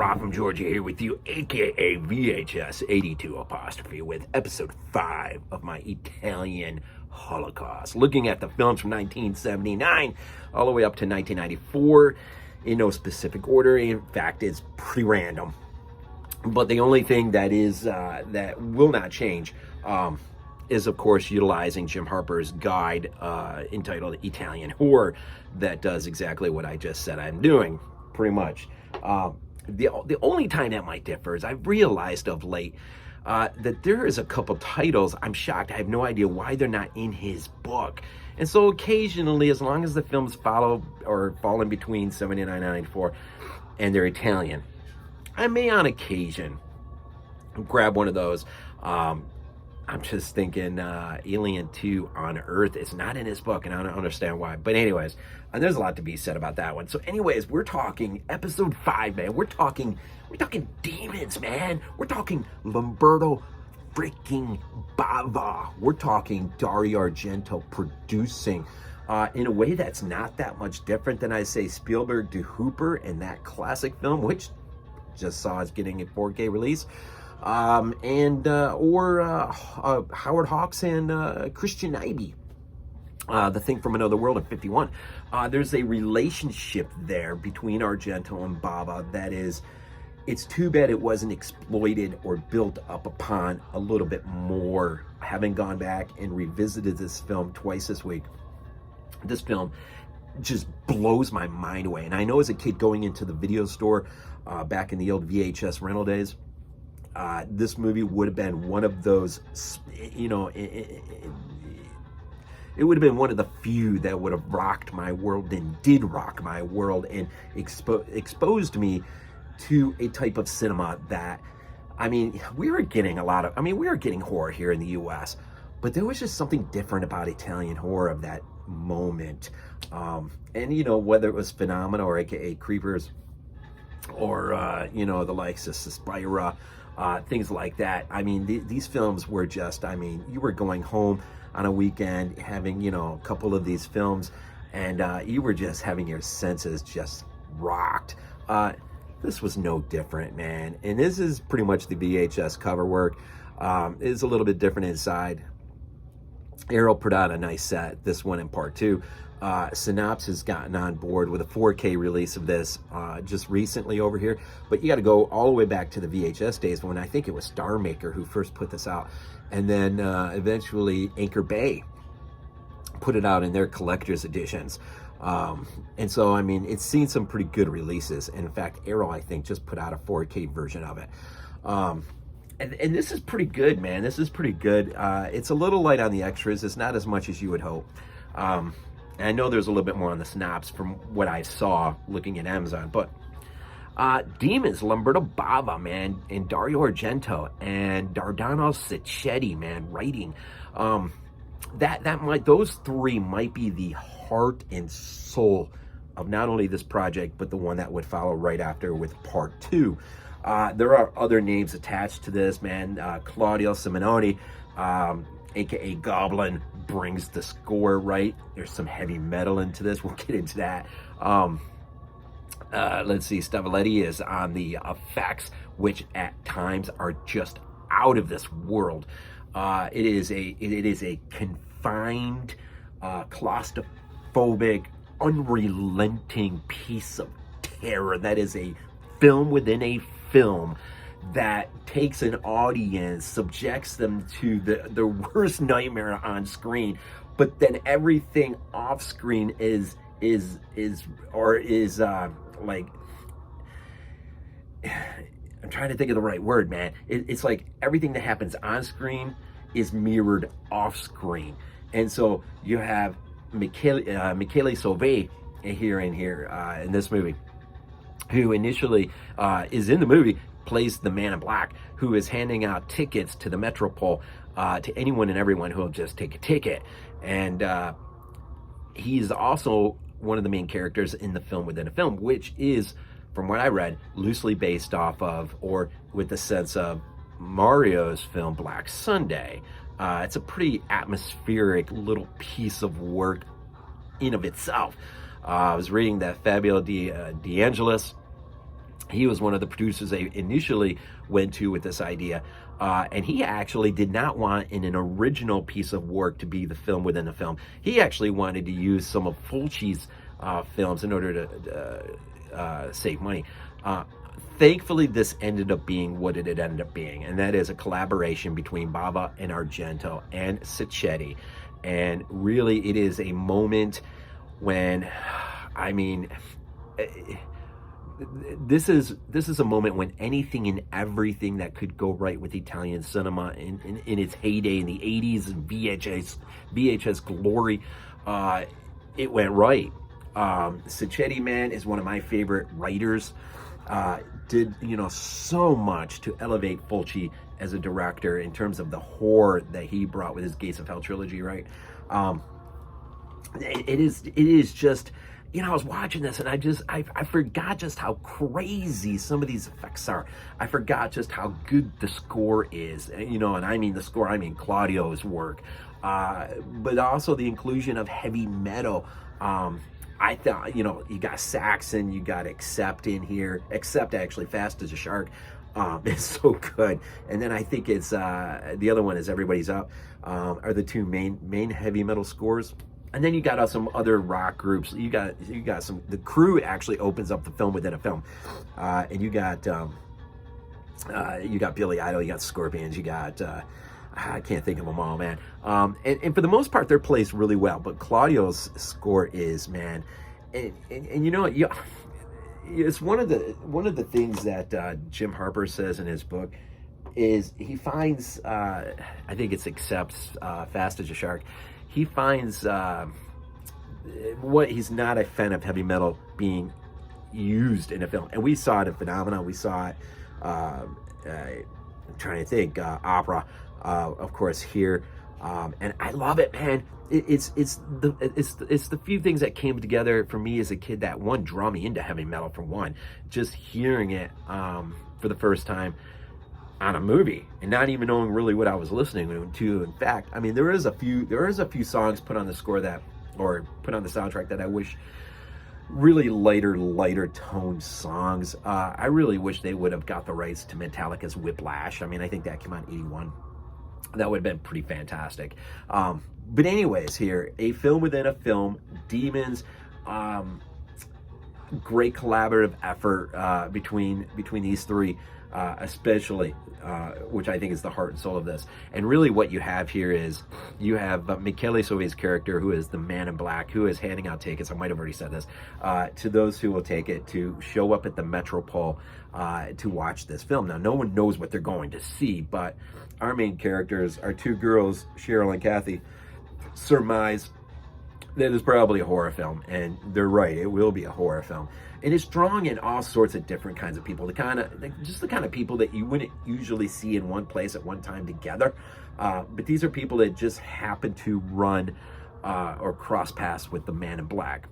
Rob from Georgia here with you, aka VHS82 apostrophe, with episode 5 of my Italian Holocaust, looking at the films from 1979 all the way up to 1994 in no specific order. In fact, it's pretty random. But the only thing that is that will not change is, of course, utilizing Jim Harper's guide entitled Italian Horror that does exactly what I just said I'm doing, pretty much. The only time that might differ is I've realized of late that there is a couple titles I'm shocked. I have no idea why they're not in his book. And so occasionally, as long as the films fall in between 79 and 94 and they're Italian, I may on occasion grab one of those. I'm just thinking Alien 2 on Earth is not in his book, and I don't understand why. But anyways, there's a lot to be said about that one. So anyways, we're talking episode 5, man. We're talking demons, man. We're talking Lamberto freaking Bava. We're talking Dario Argento producing in a way that's not that much different than, I say, Spielberg to Hooper in that classic film, which just saw us getting a 4K release. Howard Hawks and Christian Nyby, The Thing from Another World in 51. There's a relationship there between Argento and Bava that is, it's too bad it wasn't exploited or built up upon a little bit more. Having gone back and revisited this film twice this week, this film just blows my mind away. And I know as a kid going into the video store back in the old VHS rental days, this movie would have been one of those, you know, it would have been one of the few that would have rocked my world and did rock my world and exposed me to a type of cinema that, I mean, we were getting horror here in the US, but there was just something different about Italian horror of that moment. And, you know, whether it was Phenomena or AKA Creepers or, you know, the likes of Suspira, things like that. I mean, these films were just, I mean, you were going home on a weekend having, you know, a couple of these films, and you were just having your senses just rocked. This was no different, man. And this is pretty much the VHS cover work. It's a little bit different inside. Arrow put out a nice set, this one in part 2. Synopsis has gotten on board with a 4K release of this just recently over here, but you got to go all the way back to the VHS days when I think it was Star Maker who first put this out, and then eventually Anchor Bay put it out in their collector's editions. And so, I mean, it's seen some pretty good releases. And in fact, Arrow, I think, just put out a 4K version of it. And this is pretty good, man. This is pretty good. It's a little light on the extras. It's not as much as you would hope. And I know there's a little bit more on the synopsis from what I saw looking at Amazon, but Demons, Lamberto Bava, man, and Dario Argento and Dardano Sacchetti, man, writing. Those three might be the heart and soul of not only this project, but the one that would follow right after with part 2. There are other names attached to this, man. Claudio Simeoni, aka Goblin, brings the score, right? There's some heavy metal into this. We'll get into that. Let's see, Stavaletti is on the effects, which at times are just out of this world. It is a confined, claustrophobic, unrelenting piece of terror that is a film within a film that takes an audience, subjects them to the worst nightmare on screen, but then everything off screen is like, I'm trying to think of the right word, man. It's like everything that happens on screen is mirrored off screen. And so you have Michele Soavi here in this movie, who initially is in the movie, plays the man in black, who is handing out tickets to the Metropole to anyone and everyone who will just take a ticket. And he's also one of the main characters in the film within a film, which is, from what I read, loosely based off of, or with the sense of, Mario's film Black Sunday. It's a pretty atmospheric little piece of work in of itself. I was reading that Fabio De Angelis He was one of the producers they initially went to with this idea. And he actually did not want in an original piece of work to be the film within a film. He actually wanted to use some of Fulci's films in order to save money. Thankfully, this ended up being what it had ended up being, and that is a collaboration between Bava and Argento and Sacchetti. And really, it is a moment when, I mean, this is a moment when anything and everything that could go right with Italian cinema in its heyday in the 80s and VHS glory, it went right. Sacchetti, man, is one of my favorite writers. Did, you know, so much to elevate Fulci as a director in terms of the horror that he brought with his Gates of Hell trilogy, right? It is just, you know, I was watching this and I forgot just how crazy some of these effects are. I forgot just how good the score is, you know, and I mean the score, I mean Claudio's work, but also the inclusion of heavy metal. I thought, you know, you got Saxon, you got Accept in here. Accept actually, Fast as a Shark. It's so good. And then I think it's the other one is Everybody's Up, are the two main heavy metal scores. And then you got some other rock groups. You got some. The Crew actually opens up the film within a film, and you got Billy Idol, you got Scorpions, you got. I can't think of them all, man. And for the most part, they're placed really well. But Claudio's score is, man, and you know, it's one of the things that Jim Harper says in his book is he finds, I think it's Accepts, Fast as a Shark. He finds what he's not a fan of heavy metal being used in a film, and we saw it in Phenomena. We saw it. I'm trying to think, Opera. Of course here, and I love it, man. It's the few things that came together for me as a kid that one draw me into heavy metal. For one, just hearing it for the first time on a movie and not even knowing really what I was listening to. In fact, I mean there is a few songs put on the score or put on the soundtrack that I wish really lighter toned songs. I really wish they would have got the rights to Metallica's Whiplash. I mean, I think that came out in '81. That would have been pretty fantastic. But anyways, here, a film within a film, Demons, great collaborative effort between these three, especially, which I think is the heart and soul of this. And really what you have here is, you have Michele Soavi's character, who is the man in black, who is handing out tickets, I might have already said this, to those who will take it, to show up at the Metropole to watch this film. Now, no one knows what they're going to see, but our main characters, our two girls, Cheryl and Kathy, surmise that it's probably a horror film, and they're right, it will be a horror film. And it's drawing in all sorts of different kinds of people, the kind of people that you wouldn't usually see in one place at one time together. But these are people that just happen to run or cross paths with the man in black.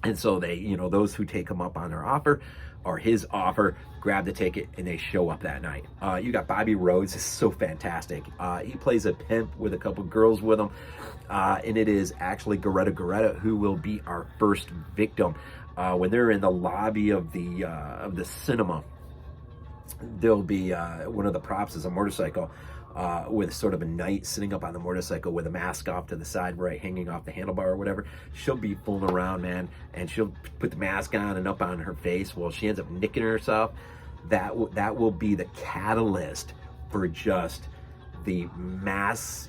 And so they, you know, those who take him up on their offer or his offer, grab the ticket and they show up that night. You got Bobby Rhodes, is so fantastic. He plays a pimp with a couple girls with him. And it is actually Geretta who will be our first victim. When they're in the lobby of the cinema, there'll be one of the props is a motorcycle with sort of a knight sitting up on the motorcycle with a mask off to the side, right, hanging off the handlebar or whatever. She'll be fooling around, man, and she'll put the mask on and up on her face. Well, she ends up nicking herself. That will be the catalyst for just the mass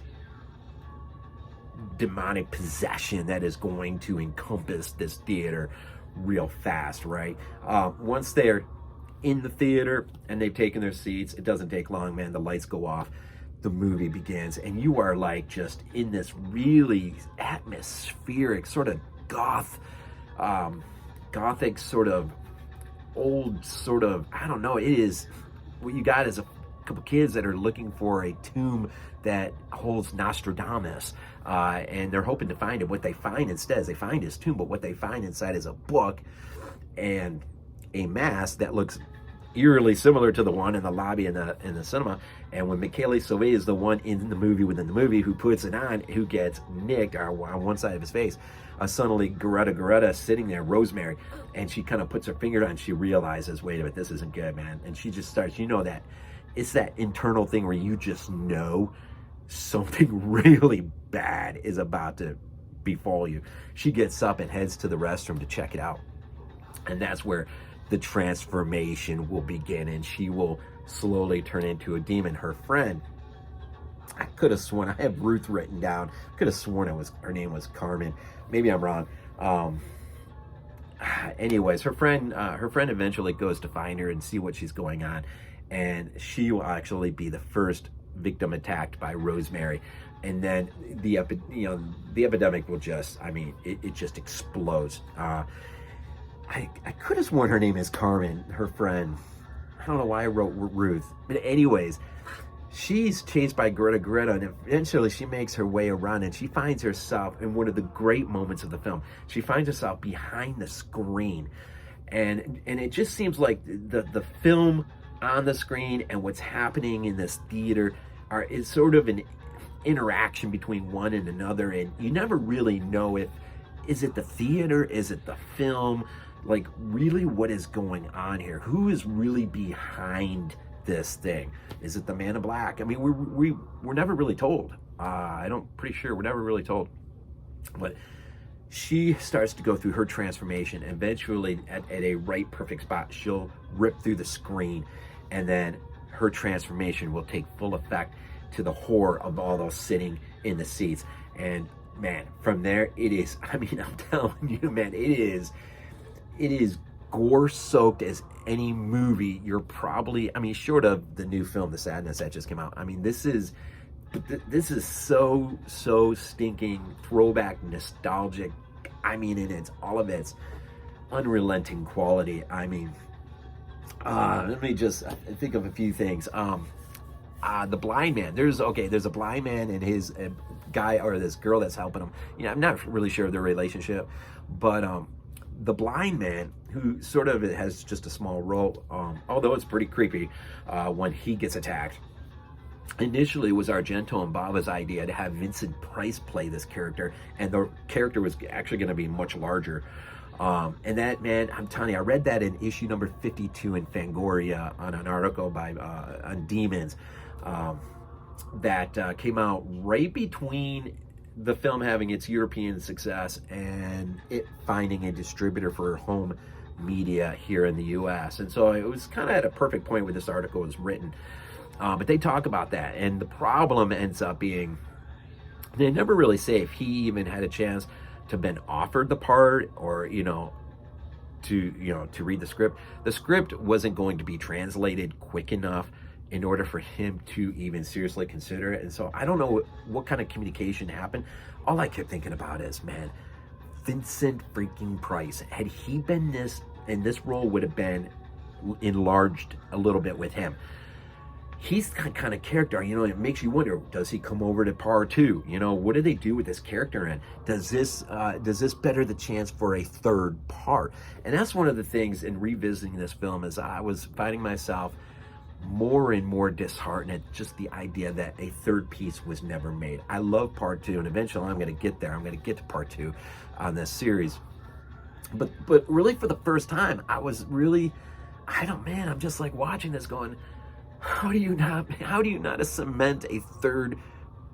demonic possession that is going to encompass this theater real fast, right? Once they're in the theater and they've taken their seats, it doesn't take long, man. The lights go off, the movie begins, and you are like just in this really atmospheric sort of gothic sort of old sort of, I don't know, it is what you got is a couple kids that are looking for a tomb that holds Nostradamus, and they're hoping to find it. What they find instead is they find his tomb, but what they find inside is a book and a mask that looks eerily similar to the one in the lobby in the cinema. And when Michele Soavi is the one in the movie within the movie who puts it on, who gets nicked on one side of his face, suddenly Geretta is sitting there, Rosemary, and she kind of puts her finger on. She realizes, wait a minute, this isn't good, man. And she just starts, that it's that internal thing where you just know something really bad is about to befall you. She gets up and heads to the restroom to check it out, and that's where the transformation will begin, and she will slowly turn into a demon. Her friend, I could have sworn, I have Ruth written down, could have sworn her name was Carmen. Maybe I'm wrong. Anyways, her friend eventually goes to find her and see what she's going on, and she will actually be the first victim attacked by Rosemary. And then the epidemic will just, it just explodes. I could have sworn her name is Carmen, her friend. I don't know why I wrote Ruth. But anyways, she's chased by Geretta, and eventually she makes her way around, and she finds herself in one of the great moments of the film. She finds herself behind the screen. And it just seems like the film on the screen and what's happening in this theater is sort of an interaction between one and another, and you never really know is it the theater, is it the film, like really what is going on here, who is really behind this thing. Is it the Man in Black? I mean, we're never really told. Pretty sure we're never really told. But she starts to go through her transformation. Eventually, at a right perfect spot, she'll rip through the screen, and then her transformation will take full effect to the horror of all those sitting in the seats. And man, from there, it is, I'm telling you, man, it is gore-soaked as any movie you're probably, short of the new film, The Sadness, that just came out. This is so stinking throwback, nostalgic. And it's all of its unrelenting quality. Let me just think of a few things. The blind man. There's a blind man and his guy, or this girl that's helping him. I'm not really sure of their relationship, but the blind man, who sort of has just a small role, although it's pretty creepy when he gets attacked. Initially, it was Argento and Bava's idea to have Vincent Price play this character, and the character was actually going to be much larger. And that, man, I'm telling you, I read that in issue number 52 in Fangoria on an article by on Demons that came out right between the film having its European success and it finding a distributor for home media here in the US. And so it was kind of at a perfect point where this article was written. But they talk about that, and the problem ends up being they never really say if he even had a chance to been offered the part, or to read the script. The script wasn't going to be translated quick enough in order for him to even seriously consider it. And so I don't know what kind of communication happened. All I kept thinking about is, man, Vincent freaking Price, had he been this role would have been enlarged a little bit with him. He's the kind of character, it makes you wonder, does he come over to par 2? What do they do with this character? And does this better the chance for a third part? And that's one of the things in revisiting this film, is I was finding myself more and more disheartened at just the idea that a third piece was never made. I love part 2, and eventually I'm going to get there. I'm going to get to part 2 on this series. But really, for the first time, I was really, I'm just like watching this going, how do you not cement a third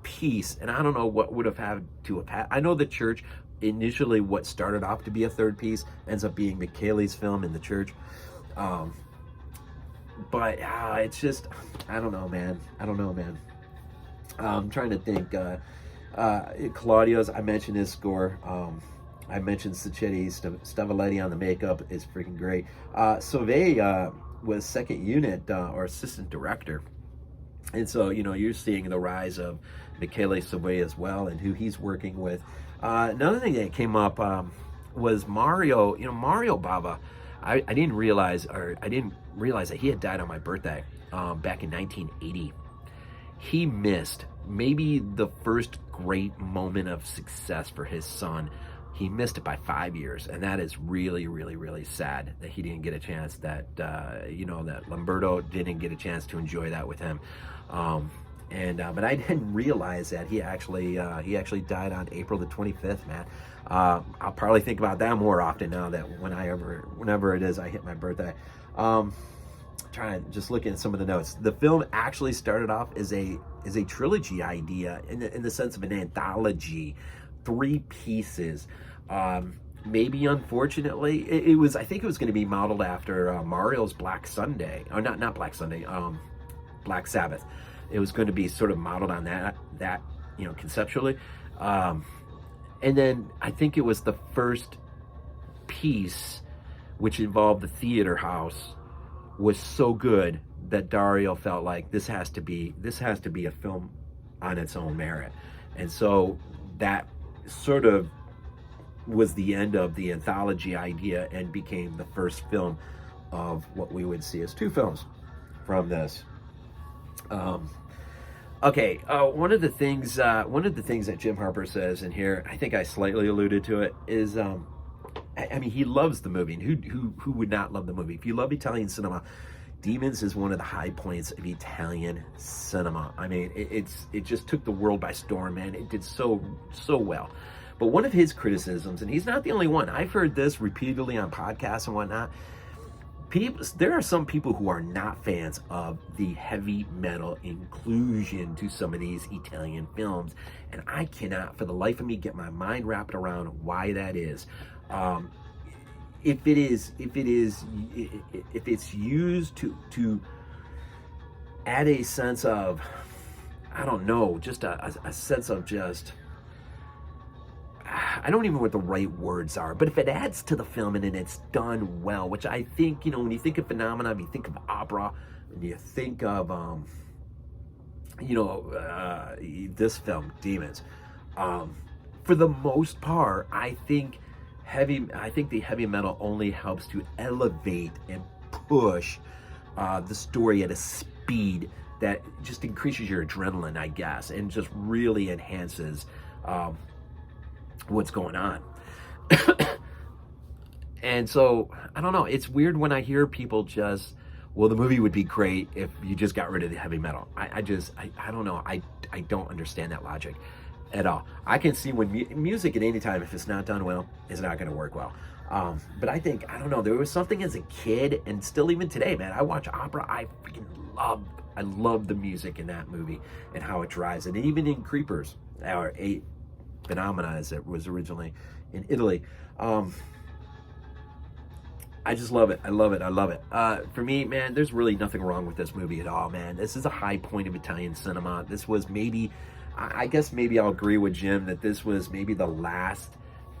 piece? And I don't know what would have had to have had. I know the church, initially what started off to be a third piece ends up being Michele's film in the church. But it's just, I don't know, man. I'm trying to think. Claudio's, I mentioned his score. I mentioned Sacchetti, Stavaletti on the makeup is freaking great. Soavi was second unit or assistant director. And so, you're seeing the rise of Michele Soavi as well, and who he's working with. Another thing that came up was Mario, Mario Bava. I didn't realize that he had died on my birthday back in 1980. He missed maybe the first great moment of success for his son he missed it by 5 years, and that is really, really, really sad that he didn't get a chance, that that Lamberto didn't get a chance to enjoy that with him. But I didn't realize that he actually died on April the 25th, man. I'll probably think about that more often now that whenever it is I hit my birthday. Trying just looking at some of the notes. The film actually started off as a trilogy idea in the sense of an anthology, 3 pieces. Maybe unfortunately, it was. I think it was going to be modeled after Mario's Black Sunday, or not Black Sunday, Black Sabbath. It was going to be sort of modeled on that conceptually. And then I think it was the first piece, which involved the theater house, was so good that Dario felt like this has to be a film on its own merit. And so that sort of was the end of the anthology idea and became the first film of what we would see as 2 films from this. One of the things that Jim Harper says in here, I think I slightly alluded to it, is he loves the movie. And who would not love the movie? If you love Italian cinema, Demons is one of the high points of Italian cinema. I mean, it just took the world by storm, man. It did so well. But one of his criticisms, and he's not the only one, I've heard this repeatedly on podcasts and whatnot, there are some people who are not fans of the heavy metal inclusion to some of these Italian films, and I cannot for the life of me get my mind wrapped around why that is. If it's used to add a sense of, I don't know, just a sense of just, I don't even know what the right words are, but if it adds to the film and it's done well, which I think, when you think of phenomena, you think of opera, and you think of, this film, Demons. For the most part, I think the heavy metal only helps to elevate and push the story at a speed that just increases your adrenaline, I guess, and just really enhances what's going on. And so, I don't know, it's weird when I hear people just, well, the movie would be great if you just got rid of the heavy metal. I don't know, I don't understand that logic at all. I can see when music at any time, if it's not done well, is not going to work well. But I don't know, there was something as a kid, and still even today, man, I watch opera, I love the music in that movie and how it drives it. And even in Creepers, or Eight Phenomena, as it was originally in Italy, I just love it. I love it. For me, man, there's really nothing wrong with this movie at all, man. This is a high point of Italian cinema. This was maybe, I guess maybe I'll agree with Jim that this was maybe the last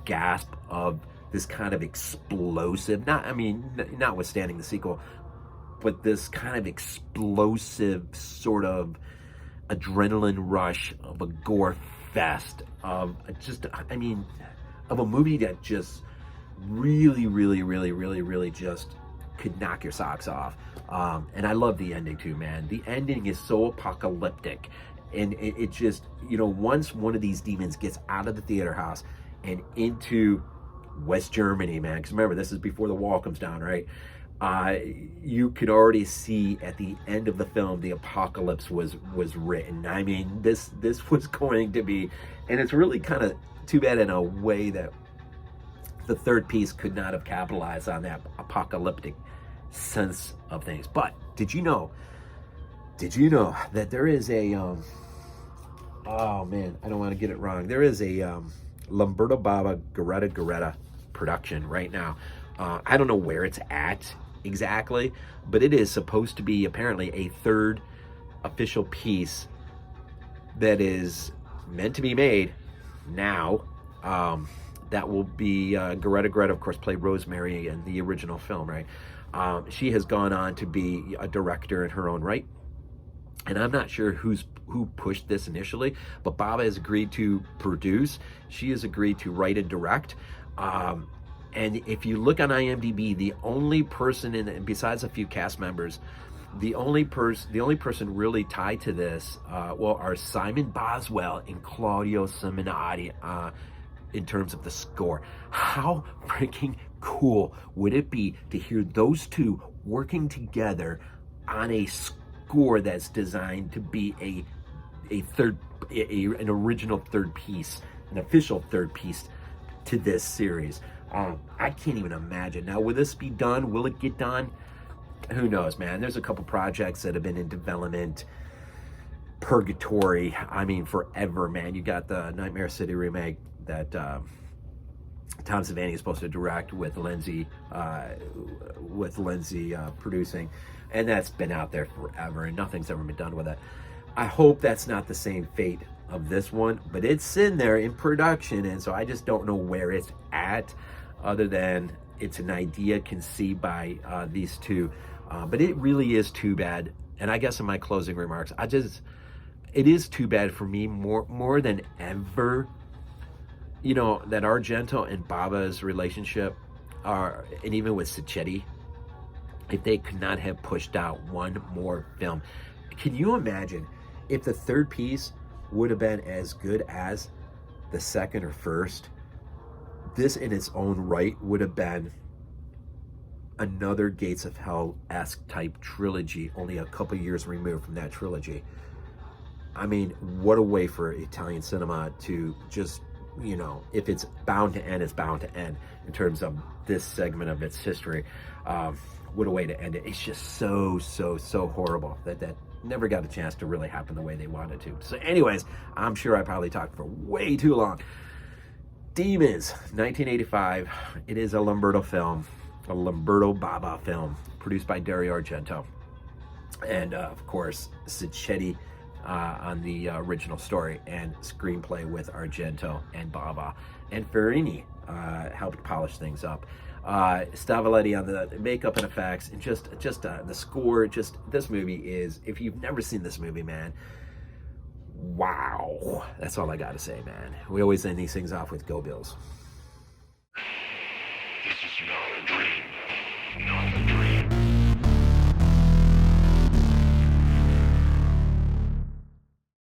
gasp of this kind of explosive, notwithstanding the sequel, but this kind of explosive sort of adrenaline rush of a gore fest of a movie that just really just could knock your socks off. And I love the ending too, man. The ending is so apocalyptic, and it just, once one of these demons gets out of the theater house and into West Germany, man, because remember, this is before the wall comes down, right? You could already see at the end of the film the apocalypse was written. I mean, this was going to be, and it's really kind of too bad in a way that the third piece could not have capitalized on that apocalyptic sense of things. But did you know that there is a oh man, I don't want to get it wrong, there is a Lamberto Bava Geretta production right now. I don't know where it's at exactly, but it is supposed to be apparently a third official piece that is meant to be made now. That will be Geretta, of course, played Rosemary in the original film, right? She has gone on to be a director in her own right, and I'm not sure who pushed this initially, but Bava has agreed to produce. She has agreed to write and direct. And if you look on IMDb, the only person besides a few cast members, the only person really tied to this, are Simon Boswell and Claudio Simonati. in terms of the score. How freaking cool would it be to hear those two working together on a score that's designed to be an original third piece, an official third piece to this series? I can't even imagine. Now, will this be done? Will it get done? Who knows, man? There's a couple projects that have been in development, purgatory, I mean, forever, man. You got the Nightmare City remake that Tom Savini is supposed to direct with Lindsay producing, and that's been out there forever, and nothing's ever been done with it. I hope that's not the same fate of this one, but it's in there in production, and so I just don't know where it's at, other than it's an idea conceived by these two. But it really is too bad, and I guess in my closing remarks, it is too bad for me more than ever, you know, that Argento and Bava's relationship are, and even with Sacchetti, if they could not have pushed out one more film. Can you imagine if the third piece would have been as good as the second or first? This in its own right would have been another Gates of Hell-esque type trilogy, only a couple years removed from that trilogy. I mean, what a way for Italian cinema to just, you know, if it's bound to end, it's bound to end in terms of this segment of its history. What a way to end it. It's just so horrible that never got a chance to really happen the way they wanted to. So anyways, I'm sure I probably talked for way too long. Demons, 1985. It is a Lamberto film, a Lamberto Bava film, produced by Dario Argento. And of course, Sacchetti on the original story, and screenplay with Argento and Bava. And Barberini helped polish things up. Stavaletti on the makeup and effects, and just the score. Just, this movie is, if you've never seen this movie, man, wow. That's all I gotta say, man. We always end these things off with Go Bills. This is not a dream. Not a dream.